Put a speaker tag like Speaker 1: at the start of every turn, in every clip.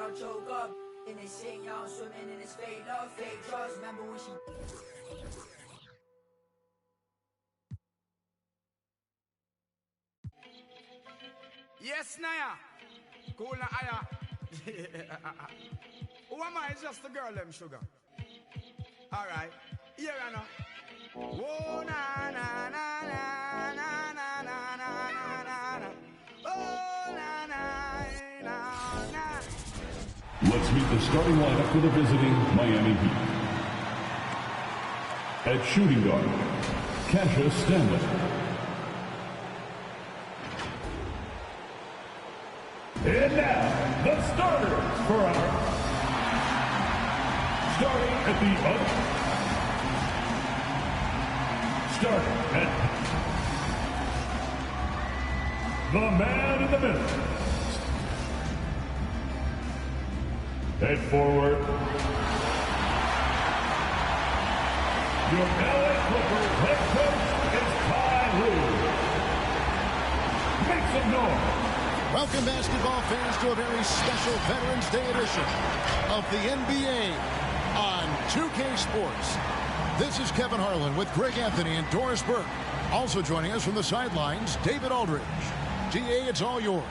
Speaker 1: y'all choke up. And they sing y'all swimming in this fake love, fake drugs. Remember when she...
Speaker 2: Yes, Naya. Cool na aya. Who am I? It's just the girl, them sugar. Alright. Here I know. Whoa, na na na na na na na na na na. Oh, na na na na.
Speaker 3: Let's meet the starting lineup for the visiting Miami Heat. At shooting guard, KCiNCO'S. And now, the starters for our starting at the starting at the man in the middle. Head forward. Your LA Clippers head coach is Ty Lue. Make some noise.
Speaker 4: Welcome, basketball fans, to a very special Veterans Day edition of the NBA on 2K Sports. This is Kevin Harlan with Greg Anthony and Doris Burke. Also joining us from the sidelines, David Aldridge. GA, it's all yours.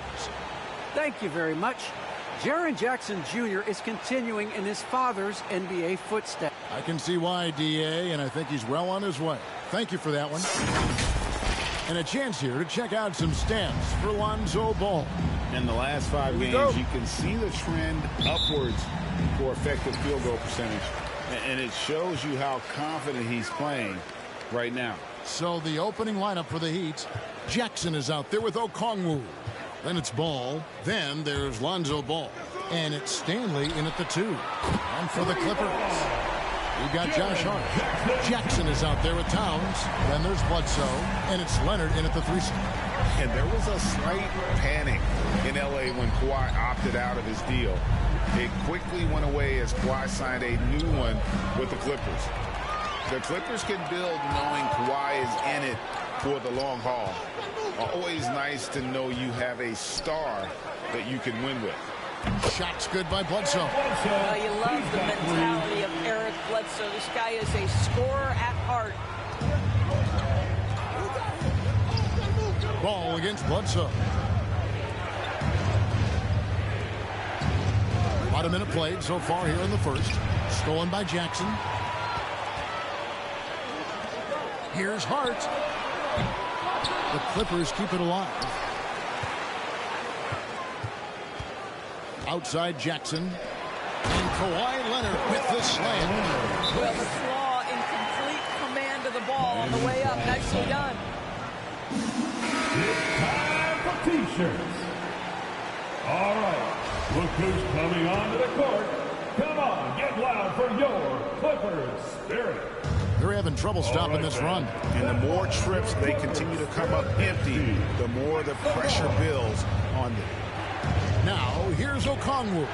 Speaker 5: Thank you very much. Jaren Jackson Jr. is continuing in his father's NBA footsteps.
Speaker 4: I can see why, DA, and I think he's well on his way. Thank you for that one. And a chance here to check out some stats for Lonzo Ball.
Speaker 6: In the last 5 games, you can see the trend upwards for effective field goal percentage. And it shows you how confident he's playing right now.
Speaker 4: So the opening lineup for the Heat, Jackson is out there with Okongwu. Then it's Ball. Then there's Lonzo Ball. And it's Stanley in at the 2. And for the Clippers, we've got Josh Hart. Jackson is out there with Towns. Then there's Bledsoe. And it's Leonard in at the 3 spot.
Speaker 6: And there was a slight panic in L.A. when Kawhi opted out of his deal. It quickly went away as Kawhi signed a new one with the Clippers. The Clippers can build knowing Kawhi is in it for the long haul. Always nice to know you have a star that you can win with.
Speaker 4: Shots good by Bledsoe.
Speaker 7: You love the mentality of Eric Bledsoe. This guy is a scorer at heart.
Speaker 4: Ball against Bledsoe. About a minute played so far here in the first. Stolen by Jackson. Here's Hart. The Clippers keep it alive. Outside Jackson. And Kawhi Leonard with the slam.
Speaker 7: Well, the Claw in complete command of the ball on the way up. Nicely done.
Speaker 3: It's time for T-shirts. All right. Look who's coming onto the court. Come on, get loud for your Clippers spirit.
Speaker 4: They're having trouble stopping this run.
Speaker 6: And the more trips they continue to come up empty, the more the pressure builds on them.
Speaker 4: Now, here's Okongwu.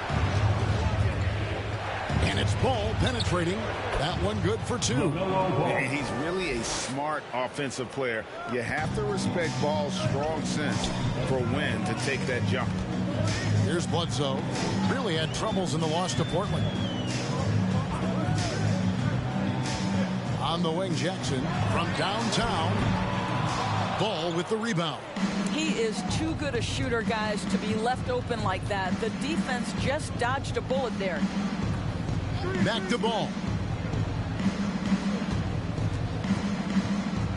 Speaker 4: And it's Ball penetrating. That one good for 2.
Speaker 6: And he's really a smart offensive player. You have to respect Ball's strong sense for when to take that jump.
Speaker 4: Here's Bledsoe. Really had troubles in the loss to Portland. On the wing, Jackson from downtown. Ball with the rebound.
Speaker 7: He is too good a shooter, guys, to be left open like that. The defense just dodged a bullet there.
Speaker 4: Back to Ball.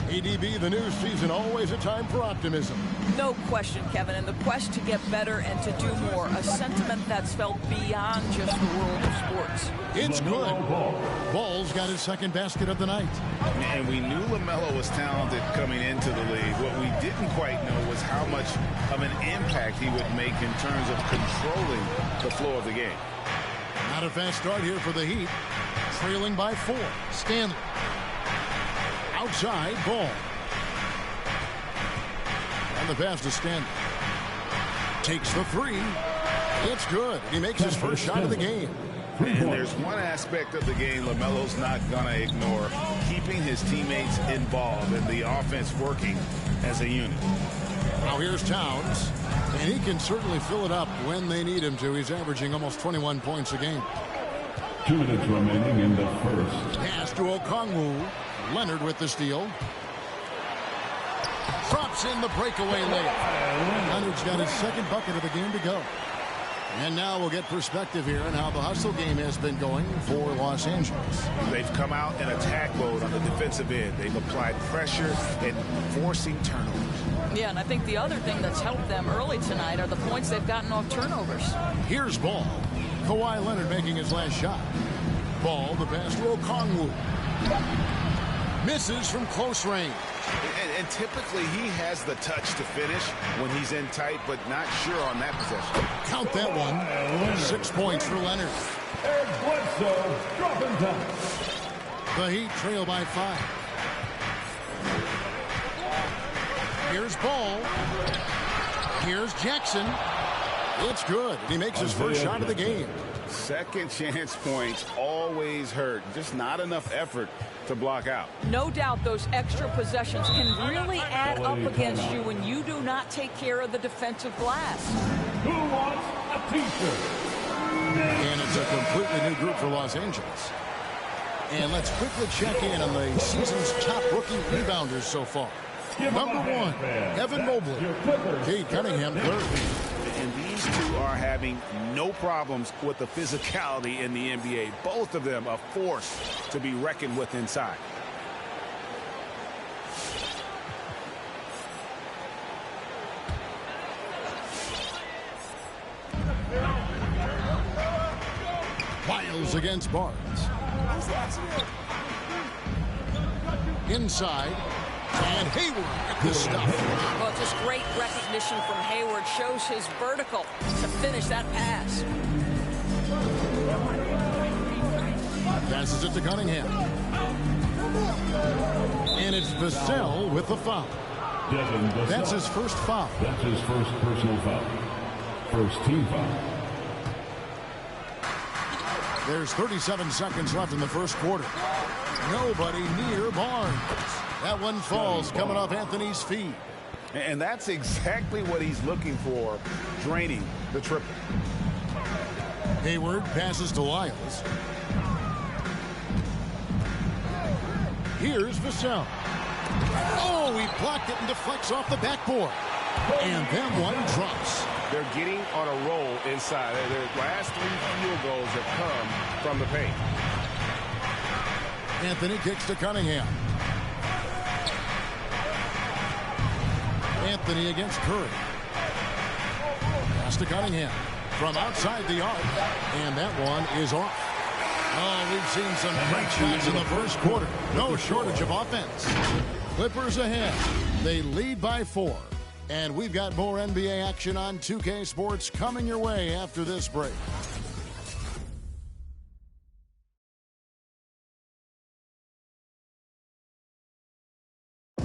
Speaker 4: ADB, the new season, always a time for optimism.
Speaker 7: No question, Kevin, and the quest to get better and to do more, a sentiment that's felt beyond just the world of sports.
Speaker 4: It's good. Ball's got his second basket of the night.
Speaker 6: And we knew LaMelo was talented coming into the league. What we didn't quite know was how much of an impact he would make in terms of controlling the flow of the game.
Speaker 4: Not a fast start here for the Heat. Trailing by 4. Stanley. Outside, Ball. And the pass to Stanley. Takes the 3. It's good. He makes his first shot of the game.
Speaker 6: And there's one aspect of the game LaMelo's not going to ignore. Keeping his teammates involved and the offense working as a unit.
Speaker 4: Now here's Towns. And he can certainly fill it up when they need him to. He's averaging almost 21 points a game.
Speaker 3: 2 minutes remaining in the first.
Speaker 4: Pass to Okongwu. Leonard with the steal. Drops in the breakaway layup. Leonard's got his second bucket of the game to go. And now we'll get perspective here on how the hustle game has been going for Los Angeles.
Speaker 6: They've come out in attack mode on the defensive end. They've applied pressure and forcing turnovers.
Speaker 7: Yeah, and I think the other thing that's helped them early tonight are the points they've gotten off turnovers.
Speaker 4: Here's Ball. Kawhi Leonard making his last shot. Ball, the pass to Okongwu. Misses from close range.
Speaker 6: And typically he has the touch to finish when he's in tight, but not sure on that possession.
Speaker 4: Count that one. 6 points for Leonard.
Speaker 3: Eric Bledsoe, dropping down.
Speaker 4: The Heat trail by 5. Here's Ball. Here's Jackson. It's good. He makes his first shot of the game.
Speaker 6: Second chance points always hurt. Just not enough effort to block out.
Speaker 7: No doubt those extra possessions can really add up against you when you do not take care of the defensive glass.
Speaker 3: Who wants a T-shirt?
Speaker 4: And it's a completely new group for Los Angeles. And let's quickly check in on the season's top rookie rebounders so far. Number 1, Evan Mobley. Cade Cunningham, 3rd.
Speaker 6: And these two are having no problems with the physicality in the NBA. Both of them a force to be reckoned with inside.
Speaker 4: Miles against Barnes. Inside. And Hayward with the stuff.
Speaker 7: Well, just great recognition from Hayward. Shows his vertical to finish that pass.
Speaker 4: Passes it to Cunningham. And it's Vassell with the foul. That's his first foul.
Speaker 3: That's his first personal foul. First team foul.
Speaker 4: There's 37 seconds left in the first quarter. Nobody near Barnes. That one falls coming off Anthony's feet.
Speaker 6: And that's exactly what he's looking for, draining the triple.
Speaker 4: Hayward passes to Lyles. Here's Vassell. Oh, he blocked it and deflects off the backboard. And then one drops.
Speaker 6: They're getting on a roll inside. Their last 3 field goals have come from the paint.
Speaker 4: Anthony kicks to Cunningham. Anthony against Curry. Pass to Cunningham from outside the arc. And that one is off. Oh, we've seen some great shots in the first quarter. No shortage of offense. Clippers ahead. They lead by 4. And we've got more NBA action on 2K Sports coming your way after this break.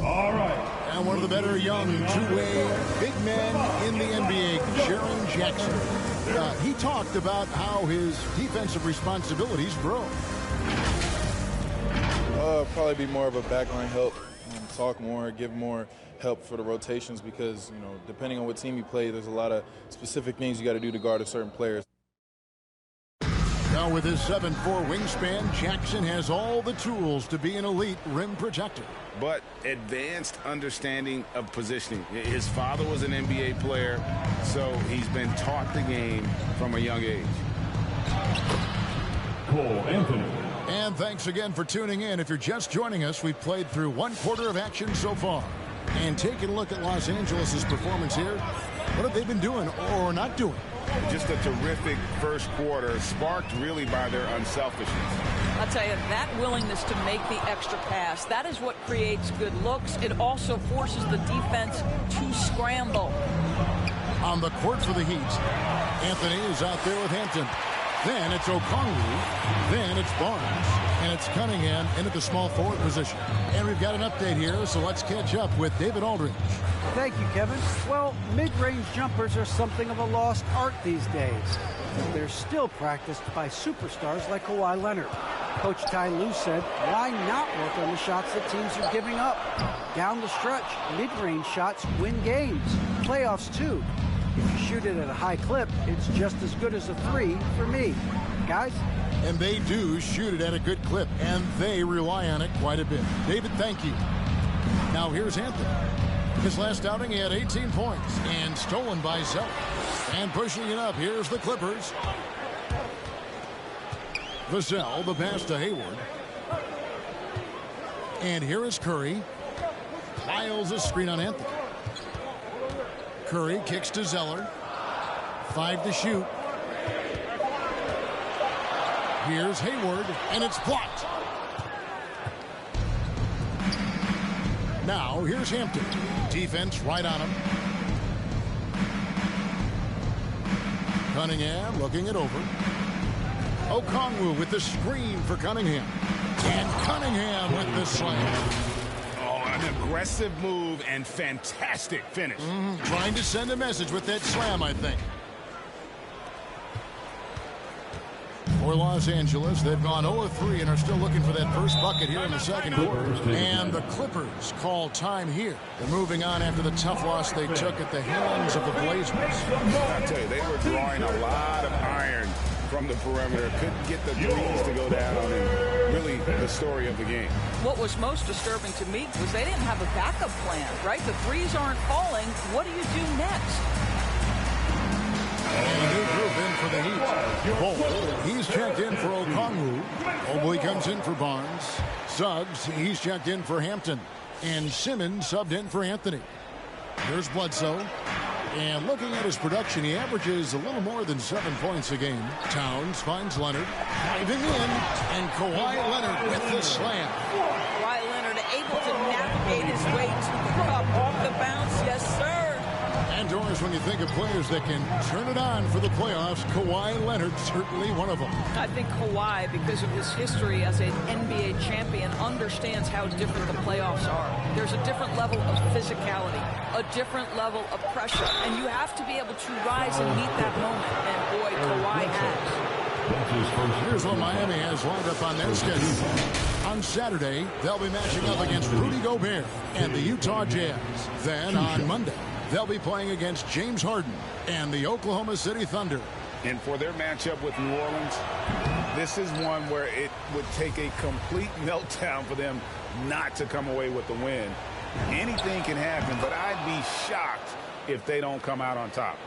Speaker 3: All right.
Speaker 4: And one of the better young two-way big men in the NBA, Jaren Jackson. He talked about how his defensive responsibilities grow.
Speaker 8: Probably be more of a backline help, talk more, give more help for the rotations because, you know, depending on what team you play, there's a lot of specific things you got to do to guard a certain player.
Speaker 4: Now with his 7'4" wingspan, Jackson has all the tools to be an elite rim protector.
Speaker 6: But advanced understanding of positioning. His father was an NBA player, so he's been taught the game from a young age.
Speaker 3: Cole Anthony.
Speaker 4: And thanks again for tuning in. If you're just joining us, we've played through 1 quarter of action so far. And taking a look at Los Angeles' performance here, what have they been doing or not doing?
Speaker 6: Just a terrific first quarter, sparked really by their unselfishness.
Speaker 7: I'll tell you, that willingness to make the extra pass, that is what creates good looks. It also forces the defense to scramble.
Speaker 4: On the court for the Heat, Anthony is out there with Hampton. Then it's Okongwu. Then it's Barnes. And it's Cunningham into the small forward position. And we've got an update here, so let's catch up with David Aldridge.
Speaker 5: Thank you, Kevin. Well, mid-range jumpers are something of a lost art these days. But they're still practiced by superstars like Kawhi Leonard. Coach Ty Lue said, why not work on the shots that teams are giving up? Down the stretch, mid-range shots win games. Playoffs, too. If shoot it at a high clip, it's just as good as a 3 for me. Guys?
Speaker 4: And they do shoot it at a good clip, and they rely on it quite a bit. David, thank you. Now here's Anthony. His last outing, he had 18 points, and stolen by Zeller. And pushing it up, here's the Clippers. Vassell, the pass to Hayward. And here is Curry. Piles a screen on Anthony. Curry kicks to Zeller. 5 to shoot. Here's Hayward, and it's blocked. Now, here's Hampton. Defense right on him. Cunningham looking it over. Okongwu with the screen for Cunningham. And Cunningham with the slam.
Speaker 6: Oh, an aggressive move and fantastic finish.
Speaker 4: Trying to send a message with that slam, I think. For Los Angeles, they've gone 0-3 and are still looking for that first bucket here in the second quarter. And the Clippers call time here. They're moving on after the tough loss they took at the hands of the Blazers.
Speaker 6: I tell you, they were drawing a lot of iron from the perimeter. Couldn't get the threes to go down, and really the story of the game.
Speaker 7: What was most disturbing to me was they didn't have a backup plan, right? The threes aren't falling. What do you do next?
Speaker 4: And a new group in for the Heat. Cole, he's checked in for Okongwu. Mobley comes in for Barnes. Suggs, he's checked in for Hampton. And Simmons subbed in for Anthony. Here's Bledsoe. And looking at his production, he averages a little more than 7 points a game. Towns finds Leonard. Diving in. And Kawhi Leonard with the slam.
Speaker 7: Kawhi Leonard able to navigate his way to the cup. The bounce, yes, sir.
Speaker 4: And Doris, when you think of players that can turn it on for the playoffs, Kawhi Leonard certainly one of them.
Speaker 7: I think Kawhi, because of his history as an NBA champion, understands how different the playoffs are. There's a different level of physicality, a different level of pressure, and you have to be able to rise and meet that moment. And boy, Kawhi has.
Speaker 4: Here's what Miami has lined up on their schedule. On Saturday, they'll be matching up against Rudy Gobert and the Utah Jazz. Then on Monday, they'll be playing against James Harden and the Oklahoma City Thunder.
Speaker 6: And for their matchup with New Orleans, this is one where it would take a complete meltdown for them not to come away with the win. Anything can happen, but I'd be shocked if they don't come out on top.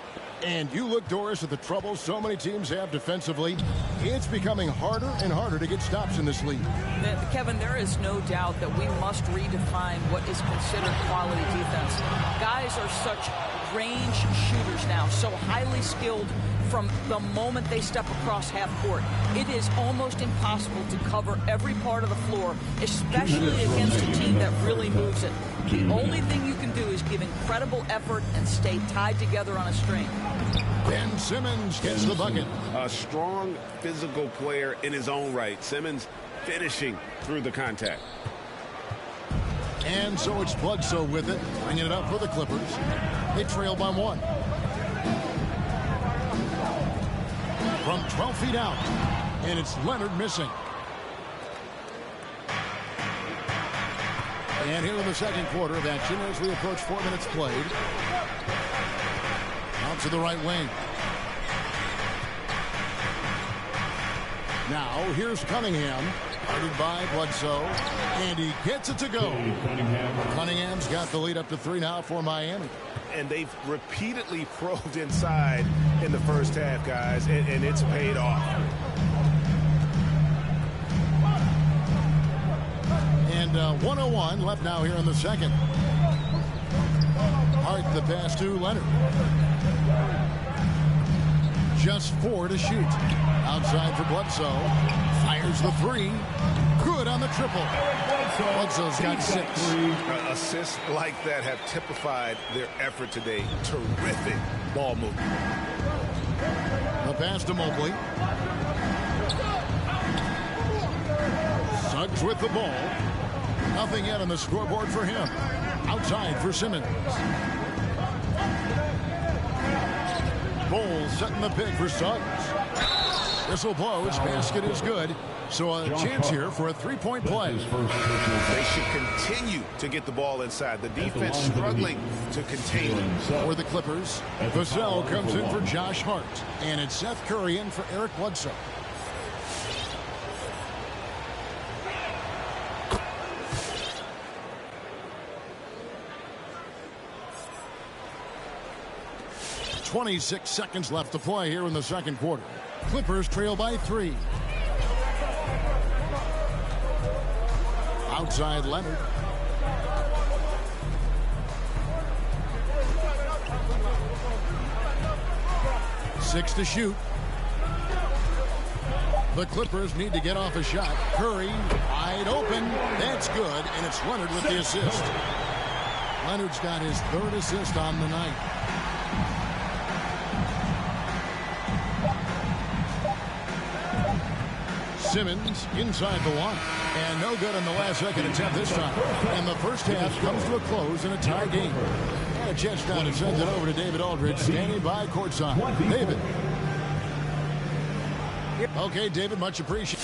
Speaker 4: And you look, Doris, at the trouble so many teams have defensively. It's becoming harder and harder to get stops in this league.
Speaker 7: Kevin, there is no doubt that we must redefine what is considered quality defense. Guys are such range shooters now, so highly skilled from the moment they step across half court. It is almost impossible to cover every part of the floor, especially against a team that really moves it. The only thing you can do is give incredible effort and stay tied together on a string.
Speaker 4: Ben Simmons gets the bucket.
Speaker 9: A strong physical player in his own right. Simmons finishing through the contact.
Speaker 4: And so it's Bledsoe with it, bringing it up for the Clippers. They trail by 1. From 12 feet out, and it's Leonard missing. And here in the second quarter of action as we approach 4 minutes played. Out to the right wing. Now here's Cunningham. Guarded by Bledsoe. And he gets it to go. Cunningham's got the lead up to 3 now for Miami.
Speaker 6: And they've repeatedly probed inside in the first half, guys, and it's paid off.
Speaker 4: And 1:01 left now here in the second. Hart the pass to Leonard. Just 4 to shoot. Outside for Bledsoe. Fires the 3. Good on the triple. Bledsoe's got 6.
Speaker 6: Assists like that have typified their effort today. Terrific ball movement.
Speaker 4: The pass to Mobley. Suggs with the ball. Nothing yet on the scoreboard for him. Outside for Simmons. Bowles setting the pick for Suggs. Whistle blows. Basket is good. So a chance here for a three-point play.
Speaker 9: They should continue to get the ball inside. The defense struggling to contain them.
Speaker 4: For the Clippers, Vassell comes in for Josh Hart. And it's Seth Curry in for Eric Bledsoe. .26 seconds left to play here in the second quarter. Clippers trail by 3. Outside Leonard. Six to shoot. The Clippers need to get off a shot. Curry wide open. That's good, and it's Leonard with the assist. Leonard's got his 3rd assist on the night. Simmons inside the one. And no good in the last second attempt this time. And the first half comes to a close in a tie game. And a chance now to send it over to David Aldridge, standing by courtside. David. Okay, David, much appreciated.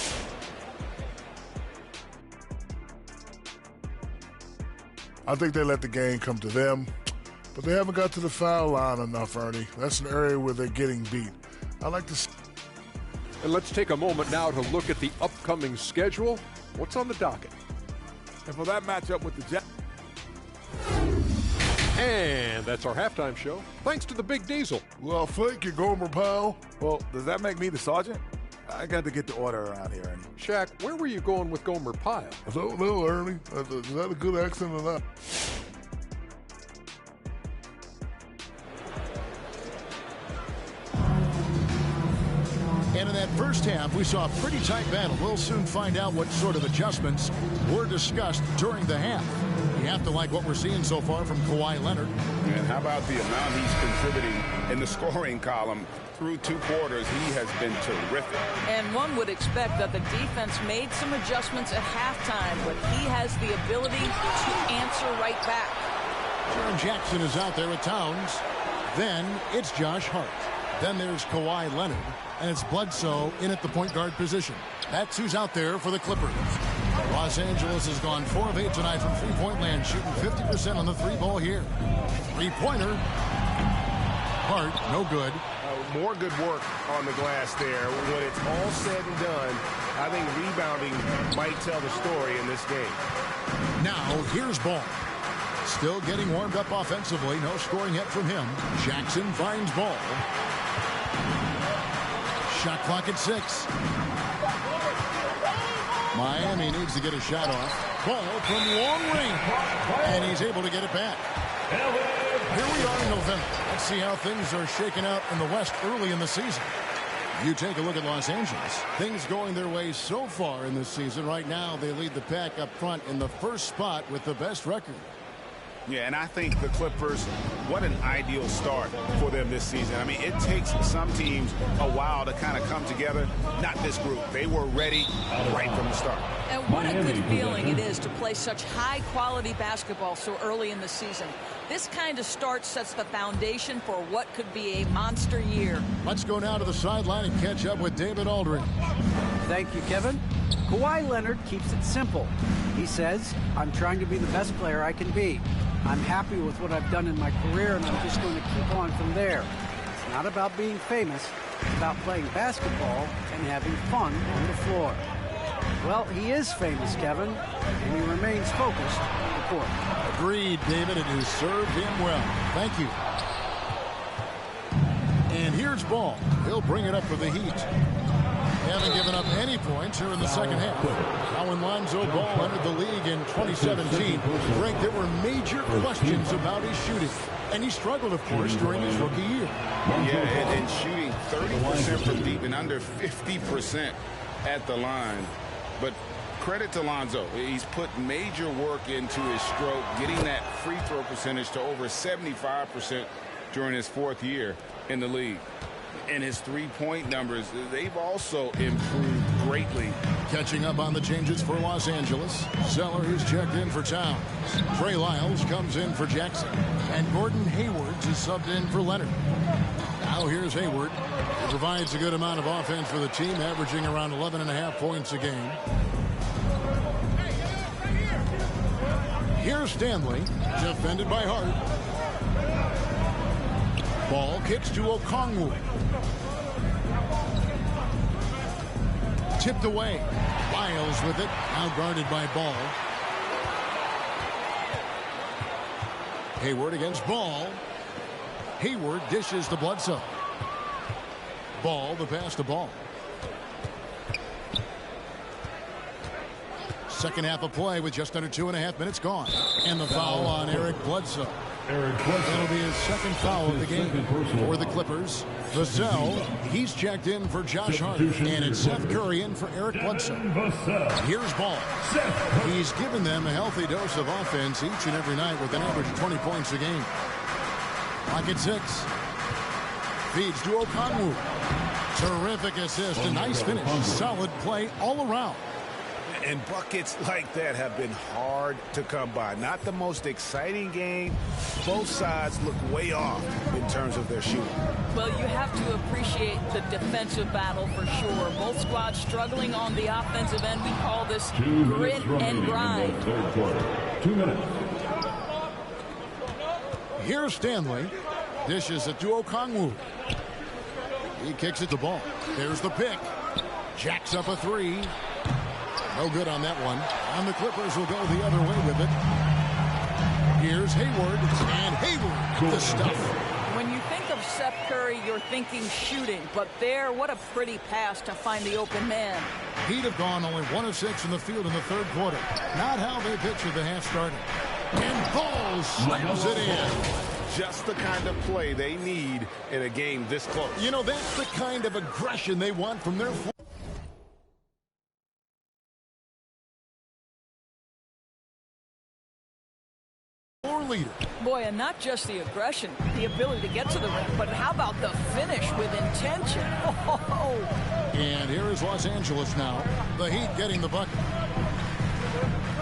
Speaker 10: I think they let the game come to them, but they haven't got to the foul line enough, Ernie. That's an area where they're getting beat. I like to see.
Speaker 11: And let's take a moment now to look at the upcoming schedule. What's on the docket?
Speaker 2: And for that matchup with the Jets.
Speaker 11: And that's our halftime show. Thanks to the Big Diesel.
Speaker 10: Well, thank you, Gomer Powell.
Speaker 2: Well, does that make me the sergeant? I got to get the order around here, Ernie.
Speaker 11: Shaq, where were you going with Gomer Pyle?
Speaker 10: I don't know, Ernie. Is that a good accent or not?
Speaker 4: And in that first half, we saw a pretty tight battle. We'll soon find out what sort of adjustments were discussed during the half. You have to like what we're seeing so far from Kawhi Leonard.
Speaker 6: And how about the amount he's contributing in the scoring column? Through 2 quarters, he has been terrific.
Speaker 7: And one would expect that the defense made some adjustments at halftime, but he has the ability to answer right back.
Speaker 4: Jaren Jackson is out there with Towns. Then it's Josh Hart. Then there's Kawhi Leonard. And it's Bledsoe in at the point guard position. That's who's out there for the Clippers. Los Angeles has gone 4 of 8 tonight from three-point land, shooting 50% on the 3-ball here. Three-pointer. Hart, no good.
Speaker 9: More good work on the glass there. When it's all said and done, I think rebounding might tell the story in this game.
Speaker 4: Now, here's Ball. Still getting warmed up offensively. No scoring yet from him. Jackson finds Ball. Shot clock at 6. Miami needs to get a shot off. Ball from long range. And he's able to get it back. Here we are in November. Let's see how things are shaking out in the West early in the season. You take a look at Los Angeles. Things going their way so far in this season. Right now, they lead the pack up front in the first spot with the best record.
Speaker 6: Yeah, and I think the Clippers, what an ideal start for them this season. I mean, it takes some teams a while to kind of come together. Not this group. They were ready right from the start.
Speaker 7: And what a good feeling it is to play such high-quality basketball so early in the season. This kind of start sets the foundation for what could be a monster year.
Speaker 4: Let's go now to the sideline and catch up with David Aldridge.
Speaker 5: Thank you, Kevin. Kawhi Leonard keeps it simple. He says, I'm trying to be the best player I can be. I'm happy with what I've done in my career, and I'm just going to keep on from there. It's not about being famous. It's about playing basketball and having fun on the floor. Well, he is famous, Kevin, and he remains focused on the court.
Speaker 4: Agreed, David. It has served him well. Thank you. And here's Ball. He'll bring it up for the Heat. They haven't given up any points here in the second half. Now when Lonzo Ball entered the league in 2017, Frank, there were major questions about his shooting. And he struggled, of course, during his rookie year.
Speaker 6: Yeah, and shooting 30% from deep and under 50% at the line. But credit to Lonzo. He's put major work into his stroke, getting that free throw percentage to over 75% during his 4th year in the league. And his three-point numbers, they've also improved greatly.
Speaker 4: Catching up on the changes for Los Angeles. Zeller is checked in for Towns. Trey Lyles comes in for Jackson. And Gordon Haywards is subbed in for Leonard. Now Now here's Hayward. He provides a good amount of offense for the team, averaging around 11.5 points a game. Here's Stanley, defended by Hart. Ball kicks to Okongwu. Tipped away. Lyles with it, now guarded by Ball. Hayward against Ball. Hayward dishes to Bledsoe. Ball, the pass to Ball. Second half of play with just under 2.5 minutes gone. And the foul on Eric Bledsoe. That'll be his second foul of the game for the Clippers. Vassell, he's checked in for Josh Hart. And it's Seth Curry in for Eric Bledsoe. Here's Ball. He's given them a healthy dose of offense each and every night with an average of 20 points a game. Clock at 6. Feeds to Okongwu. Terrific assist. A nice finish. Solid play all around.
Speaker 9: And buckets like that have been hard to come by. Not the most exciting game. Both sides look way off in terms of their shooting.
Speaker 7: Well, you have to appreciate the defensive battle for sure. Both squads struggling on the offensive end. We call this grit and grind.
Speaker 3: Third quarter. 2 minutes.
Speaker 4: Here's Stanley. Dishes it to Okongwu. He kicks it to Ball. There's the pick. Jacks up a three. No good on that one. And the Clippers will go the other way with it. Here's Hayward. And Hayward with the stuff.
Speaker 7: When you think of Seth Curry, you're thinking shooting. But there, what a pretty pass to find the open man.
Speaker 4: He'd have gone only 1 of 6 in the field in the third quarter. Not how they pictured the half started. And Ball slams it in.
Speaker 9: Just the kind of play they need in a game this close.
Speaker 4: You know, that's the kind of aggression they want from their leader.
Speaker 7: Boy, and not just the aggression, the ability to get to the rim, but how about the finish with intention? Oh.
Speaker 4: And here is Los Angeles now. The Heat getting the bucket.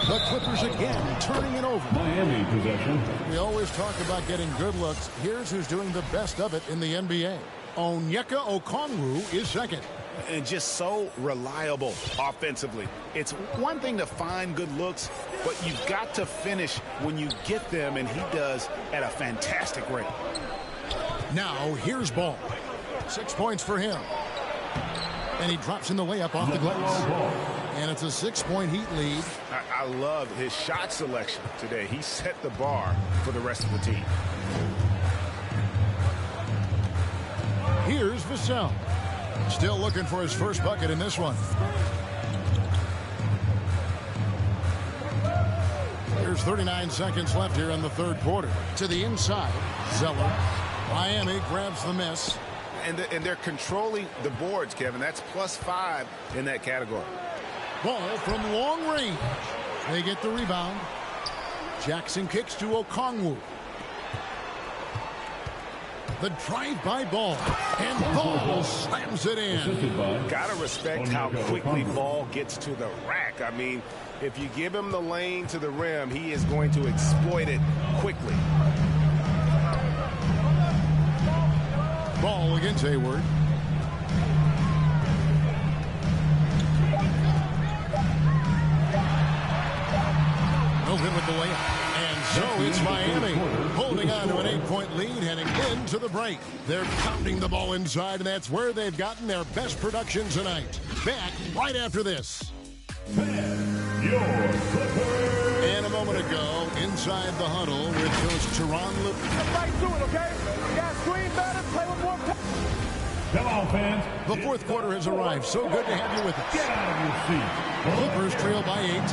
Speaker 4: The Clippers again turning it over.
Speaker 3: Miami possession.
Speaker 4: We always talk about getting good looks. Here's who's doing the best of it in the NBA. Onyeka Okongwu is second.
Speaker 9: And just so reliable offensively. It's one thing to find good looks, but you've got to finish when you get them, and he does at a fantastic rate.
Speaker 4: Now here's Ball. 6 points for him. And he drops in the layup off the glass. And it's a 6-point Heat lead.
Speaker 9: I love his shot selection today. He set the bar for the rest of the team.
Speaker 4: Here's Vassell. Still looking for his first bucket in this one. There's 39 seconds left here in the third quarter. To the inside, Zeller. Miami grabs the miss.
Speaker 9: And they're controlling the boards, Kevin. That's +5 in that category.
Speaker 4: Ball from long range. They get the rebound. Jackson kicks to Okongwu. The drive-by Ball. And Ball slams it in.
Speaker 9: Gotta respect how quickly Ball gets to the rack. I mean, if you give him the lane to the rim, he is going to exploit it quickly.
Speaker 4: Ball against Hayward. No good with the layup. And so it's Miami holding on to an 8-point lead heading into the break. They're pounding the ball inside, and that's where they've gotten their best production tonight. Back right after this.
Speaker 3: Your Clippers.
Speaker 4: And a moment ago, inside the huddle with Coach Teron Lip.
Speaker 12: Get right to it, okay? You got screen better, play with more power.
Speaker 3: Come on, fans.
Speaker 4: The fourth quarter has arrived. So good to have you with us.
Speaker 3: Get out of your seat.
Speaker 4: Clippers trail by 8.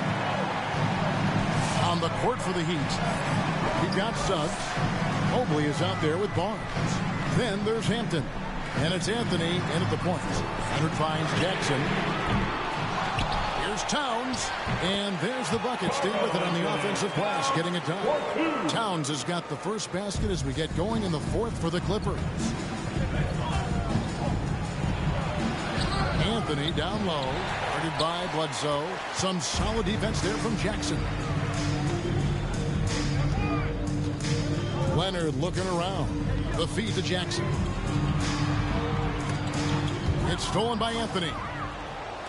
Speaker 4: On the court for the Heat, you've got Suggs. Mobley is out there with Barnes. Then there's Hampton. And it's Anthony in at the point. Leonard finds Jackson. Here's Towns. And there's the bucket. Stay with it on the offensive glass, getting it done. Towns has got the first basket as we get going in the fourth for the Clippers. Anthony down low. Guarded by Bledsoe. Some solid defense there from Jackson. Leonard looking around. The feed to Jackson. It's stolen by Anthony.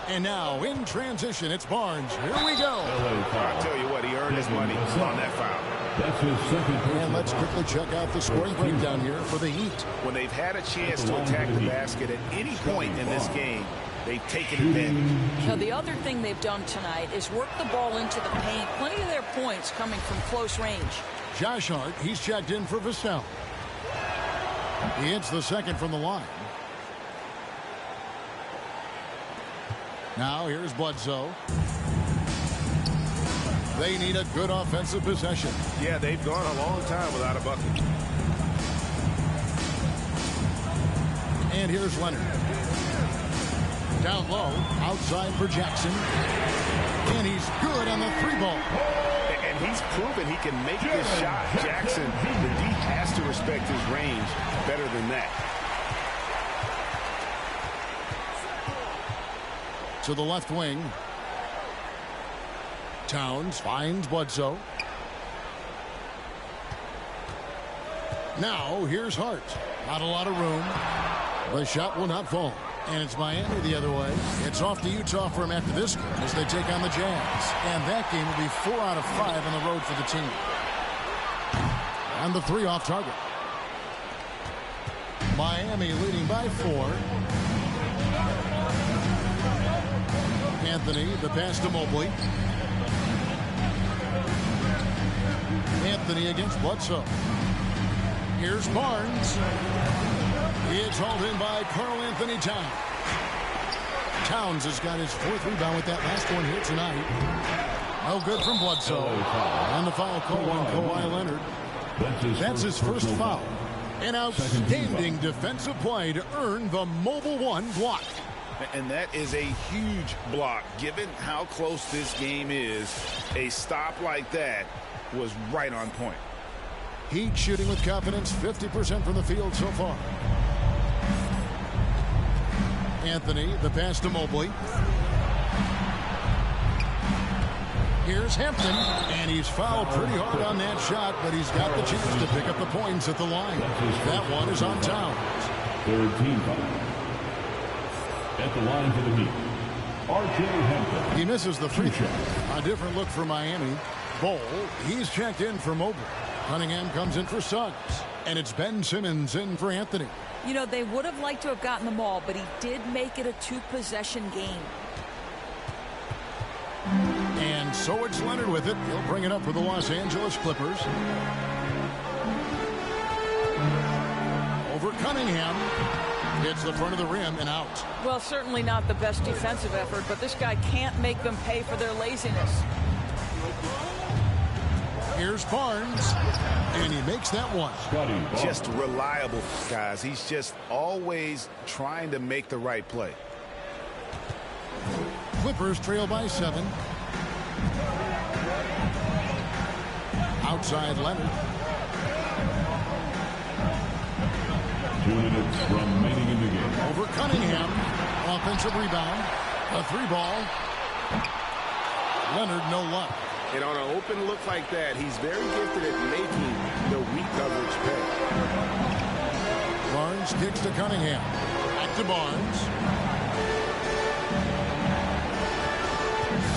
Speaker 4: And now, in transition, it's Barnes. Here we go.
Speaker 9: I tell you what, he earned his money on that foul.
Speaker 3: That's his second.
Speaker 4: And let's quickly check out the scoring breakdown here for the Heat.
Speaker 9: When they've had a chance to attack the basket at any point in this game, they've taken advantage.
Speaker 7: Now, the other thing they've done tonight is work the ball into the paint. Plenty of their points coming from close range.
Speaker 4: Josh Hart, he's checked in for Vassell. He hits the second from the line. Now here's Bledsoe. They need a good offensive possession.
Speaker 9: Yeah, they've gone a long time without a bucket.
Speaker 4: And here's Leonard. Down low, outside for Jackson. And he's good on the three ball.
Speaker 9: And he's proven he can make this shot. Jackson, the D has to respect his range better than that.
Speaker 4: To the left wing. Towns finds Bledsoe. Now here's Hart. Not a lot of room. The shot will not fall. And it's Miami the other way. It's off to Utah for him after this game as they take on the Jazz. And that game will be 4 out of 5 on the road for the team. And the 3 off target. Miami leading by 4. Anthony, the pass to Mobley. Anthony against Bledsoe. Here's Barnes. It's hauled in by Karl Anthony Towns. Towns has got his 4th rebound with that last one here tonight. No good from Bledsoe. And the foul call on Kawhi Leonard. That's his first foul. An outstanding defensive play to earn the Mobile One block.
Speaker 9: And that is a huge block. Given how close this game is, a stop like that was right on point.
Speaker 4: Heat shooting with confidence, 50% from the field so far. Anthony, the pass to Mobley. Here's Hampton, and he's fouled pretty hard on that shot, but he's got the chance to pick up the points at the line. That one is on Towns.
Speaker 3: 3rd team foul. At the line for the Heat, R.J. Hampton.
Speaker 4: He misses the free throw. A different look for Miami. Bol, he's checked in for Mobley. Cunningham comes in for Suggs. And it's Ben Simmons in for Anthony.
Speaker 7: You know, they would have liked to have gotten the ball, but he did make it a 2-possession game.
Speaker 4: And so it's Leonard with it. He'll bring it up for the Los Angeles Clippers. Over Cunningham. Hits the front of the rim and out.
Speaker 7: Well, certainly not the best defensive effort, but this guy can't make them pay for their laziness.
Speaker 4: Here's Barnes, and he makes that one.
Speaker 9: Just reliable, guys. He's just always trying to make the right play.
Speaker 4: Clippers trail by 7. Outside Leonard.
Speaker 3: 2 minutes remaining in the game.
Speaker 4: Over Cunningham. Offensive rebound. A 3-ball. Leonard, no luck.
Speaker 9: And on an open look like that, he's very gifted at making the weak coverage pay.
Speaker 4: Barnes kicks to Cunningham. Back to Barnes.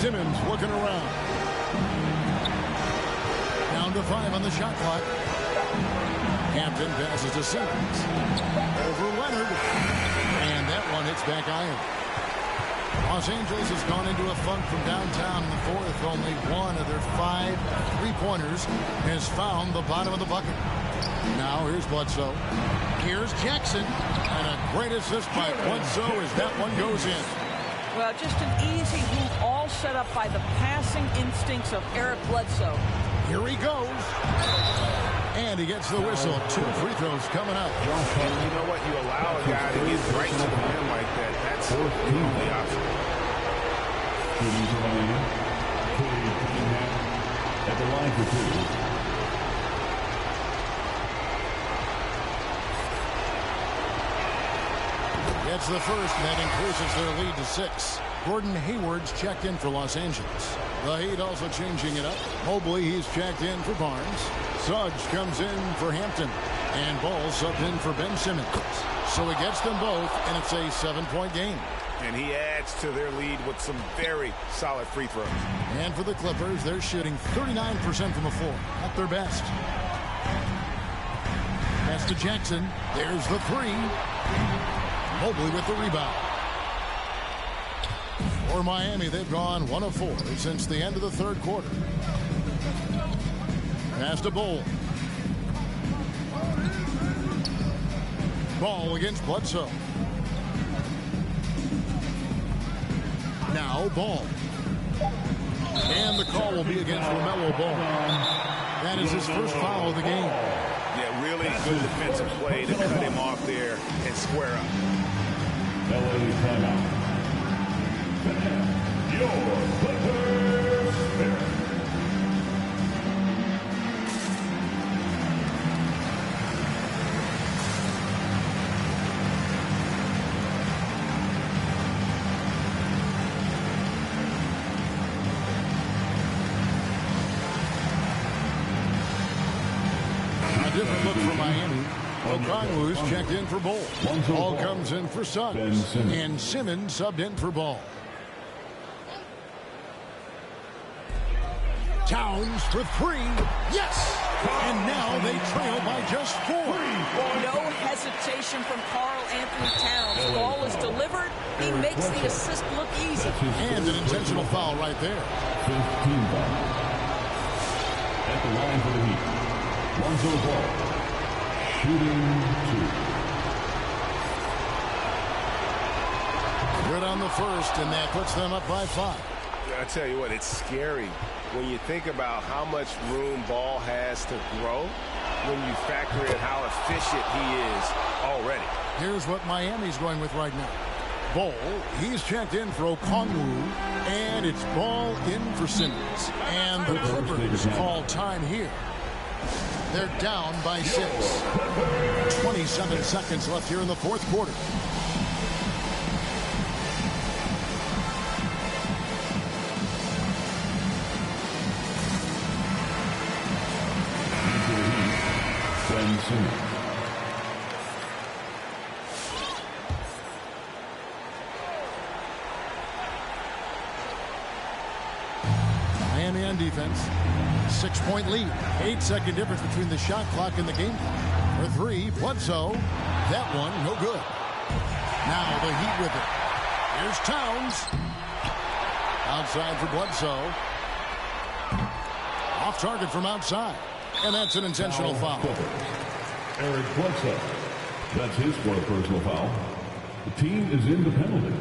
Speaker 4: Simmons looking around. Down to 5 on the shot clock. Hampton passes to Simmons. Over Leonard. And that one hits back iron. Los Angeles has gone into a funk from downtown in the 4th. Only one of their 5 3-pointers has found the bottom of the bucket. Now here's Bledsoe. Here's Jackson. And a great assist by Bledsoe as that one goes in.
Speaker 7: Well, just an easy hoop, all set up by the passing instincts of Eric Bledsoe.
Speaker 4: Here he goes. And he gets the whistle. 2 free throws coming up.
Speaker 9: And you know what? You allow a guy to get right to the rim like that. That's the only option.
Speaker 3: At the line for 2.
Speaker 4: Gets the first, and that increases their lead to 6. Gordon Hayward's checked in for Los Angeles. The Heat also changing it up. Mobley, he's checked in for Barnes. Suggs comes in for Hampton. And Ball subbed in for Ben Simmons. So he gets them both, and it's a 7-point game.
Speaker 9: And he adds to their lead with some very solid free throws.
Speaker 4: And for the Clippers, they're shooting 39% from the floor. At their best. Pass to Jackson. There's the three. Mobley with the rebound. For Miami, they've gone 1 of 4 since the end of the third quarter. Pass to Ball. Ball against Bledsoe. Now Ball. And the call will be against LaMelo Ball. That is his first foul of the game.
Speaker 9: Yeah, really good defensive play to cut him off there and square up.
Speaker 3: LA timeout. Your Clippers Spirit.
Speaker 4: Different look for Miami. Okongwu's checked in for Ball. Ball comes in for Suggs. And Simmons subbed in for Ball. Towns for 3. Yes! And now they trail by just 4.
Speaker 7: No hesitation from Karl Anthony Towns. Ball is delivered. He makes the assist look easy.
Speaker 4: And an intentional foul right there.
Speaker 3: 15 foul. At the line for the Heat. Lonzo Ball, shooting 2.
Speaker 4: Good on the first, and that puts them up by 5.
Speaker 13: I tell you what, it's scary when you think about how much room Ball has to grow when you factor in how efficient he is already.
Speaker 4: Here's what Miami's going with right now. Ball, he's checked in for Okongwu, and it's Ball in for Simmons. And the Clippers call time here. They're down by 6. 27 seconds left here in the fourth quarter. Miami on defense. 6-point lead. 8-second difference between the shot clock and the game clock. For 3, Bledsoe. That one, no good. Now the Heat with it. Here's Towns. Outside for Bledsoe. Off target from outside. And that's an intentional foul.
Speaker 3: Eric Bledsoe. That's his fourth personal foul. The team is in the penalty.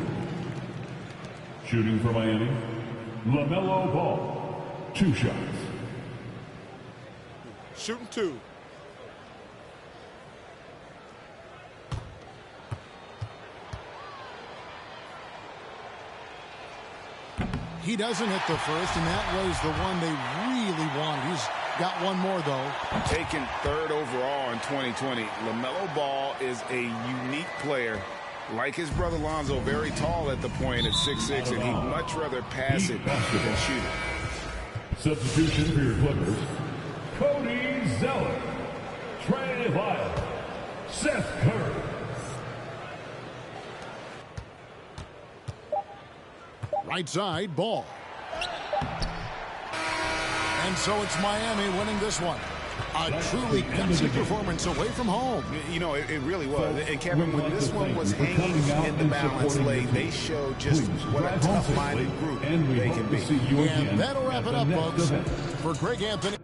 Speaker 3: Shooting for Miami, LaMelo Ball. 2 shots.
Speaker 2: Shooting 2.
Speaker 4: He doesn't hit the first, and that was the one they really wanted. He's got one more, though.
Speaker 6: Taken 3rd overall in 2020, LaMelo Ball is a unique player. Like his brother Lonzo, very tall at the point at 6'6", and he'd much rather pass it than shoot it.
Speaker 3: Substitution for your Clippers. Cody Zeller, Trey Lyles, Seth Curry.
Speaker 4: Right side, Ball. And so it's Miami winning this one. A truly gutsy performance away from home.
Speaker 6: You know, it really was. And Kevin, when this one was hanging in the balance late, they showed just what a tough-minded group they can be.
Speaker 4: And that'll wrap it up, folks. For Greg Anthony.